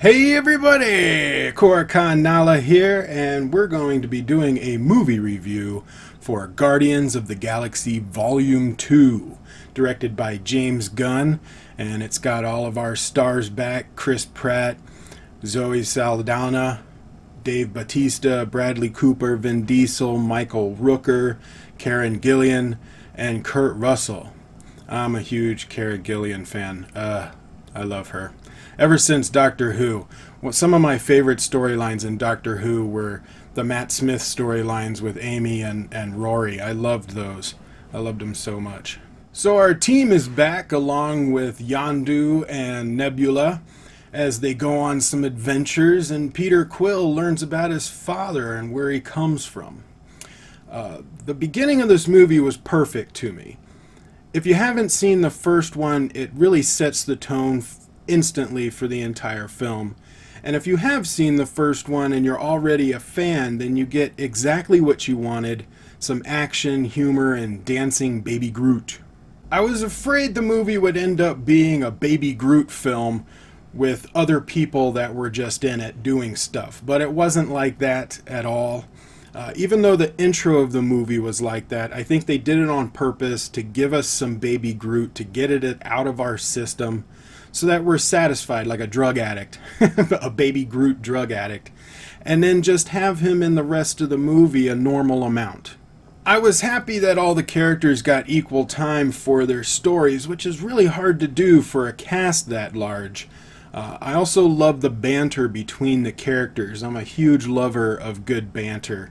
Hey everybody, Koricon Nala here, and we're going to be doing a movie review for Guardians of the Galaxy Volume 2, directed by James Gunn, and it's got all of our stars back: Chris Pratt, Zoe Saldana, Dave Bautista, Bradley Cooper, Vin Diesel, Michael Rooker, Karen Gillan, and Kurt Russell. I'm a huge Karen Gillan fan. I love her. Ever since Doctor Who. Some of my favorite storylines in Doctor Who were the Matt Smith storylines with Amy and Rory. I loved those. I loved them so much. So our team is back along with Yondu and Nebula as they go on some adventures, and Peter Quill learns about his father and where he comes from. The beginning of this movie was perfect to me. If you haven't seen the first one, it really sets the tone instantly for the entire film. And if you have seen the first one and you're already a fan, then you get exactly what you wanted: some action, humor, and dancing Baby Groot. I was afraid the movie would end up being a Baby Groot film with other people that were just in it doing stuff, but it wasn't like that at all. Even though the intro of the movie was like that, I think they did it on purpose to give us some Baby Groot, to get it out of our system, so that we're satisfied like a drug addict, a Baby Groot drug addict, and then just have him in the rest of the movie a normal amount. I was happy that all the characters got equal time for their stories, which is really hard to do for a cast that large. I also love the banter between the characters. I'm a huge lover of good banter.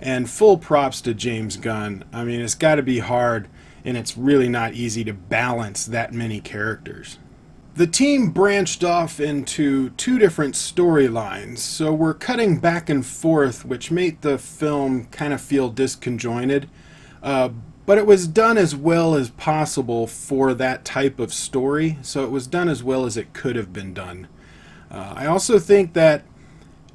And full props to James Gunn. I mean, it's got to be hard, and it's really not easy to balance that many characters. The team branched off into two different storylines, so we're cutting back and forth, which made the film kind of feel disconjointed. But it was done as well as possible for that type of story, so it was done as well as it could have been done. I also think that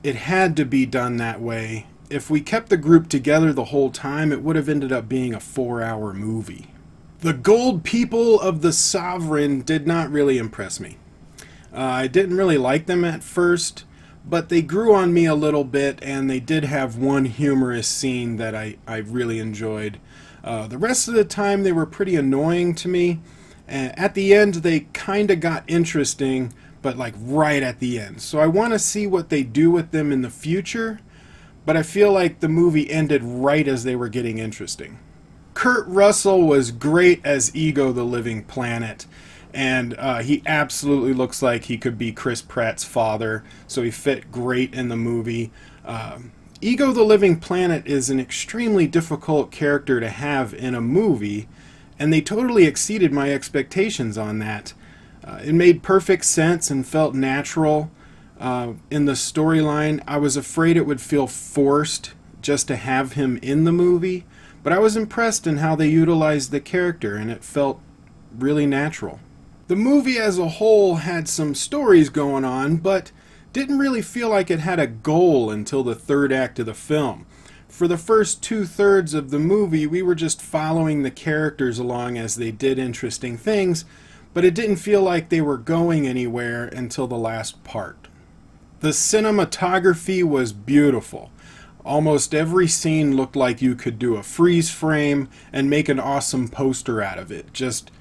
it had to be done that way. If we kept the group together the whole time, it would have ended up being a 4-hour movie. The gold people of the Sovereign did not really impress me. I didn't really like them at first, but they grew on me a little bit, and they did have one humorous scene that I really enjoyed. The rest of the time they were pretty annoying to me. At the end they kind of got interesting, but like right at the end. So I want to see what they do with them in the future, but I feel like the movie ended right as they were getting interesting. Kurt Russell was great as Ego the Living Planet, and he absolutely looks like he could be Chris Pratt's father, so he fit great in the movie. Ego the Living Planet is an extremely difficult character to have in a movie, and they totally exceeded my expectations on that. It made perfect sense and felt natural. In the storyline, I was afraid it would feel forced just to have him in the movie, but I was impressed in how they utilized the character, and it felt really natural. The movie as a whole had some stories going on, but didn't really feel like it had a goal until the third act of the film. For the first 2/3 of the movie, we were just following the characters along as they did interesting things, but it didn't feel like they were going anywhere until the last part. The cinematography was beautiful. Almost every scene looked like you could do a freeze frame and make an awesome poster out of it. Just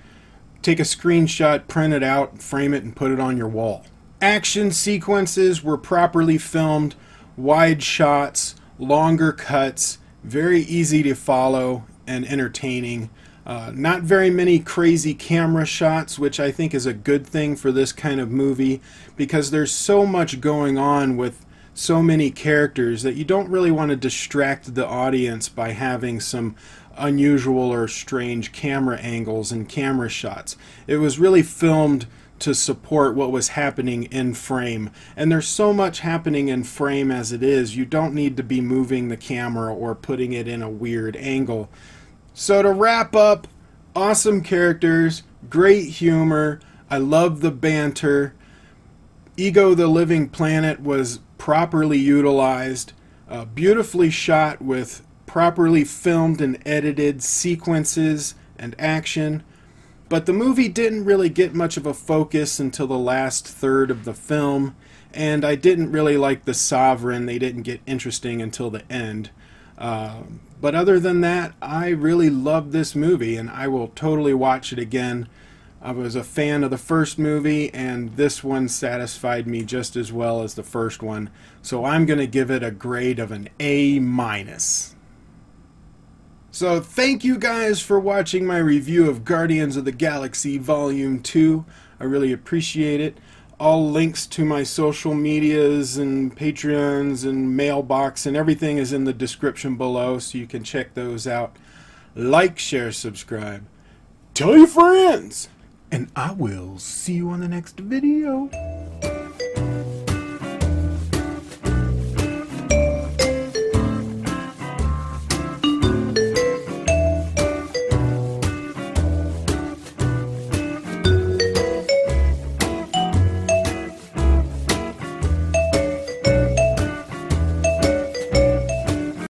take a screenshot, print it out, frame it, and put it on your wall. Action sequences were properly filmed, wide shots, longer cuts, very easy to follow and entertaining. Not very many crazy camera shots, which I think is a good thing for this kind of movie, because there's so much going on with so many characters that you don't really want to distract the audience by having some unusual or strange camera angles and camera shots. It was really filmed to support what was happening in frame, and there's so much happening in frame as it is. You don't need to be moving the camera or putting it in a weird angle. So to wrap up, awesome characters, great humor, I love the banter. Ego the Living Planet was properly utilized, beautifully shot with properly filmed and edited sequences and action. But the movie didn't really get much of a focus until the last third of the film, and I didn't really like the Sovereign. They didn't get interesting until the end. But other than that, I really loved this movie, and I will totally watch it again. I was a fan of the first movie, and this one satisfied me just as well as the first one. So I'm going to give it a grade of an A-. So thank you guys for watching my review of Guardians of the Galaxy Volume 2. I really appreciate it. All links to my social medias and Patreons and Mailbox and everything is in the description below, so you can check those out. Like, share, subscribe. Tell your friends! And I will see you on the next video.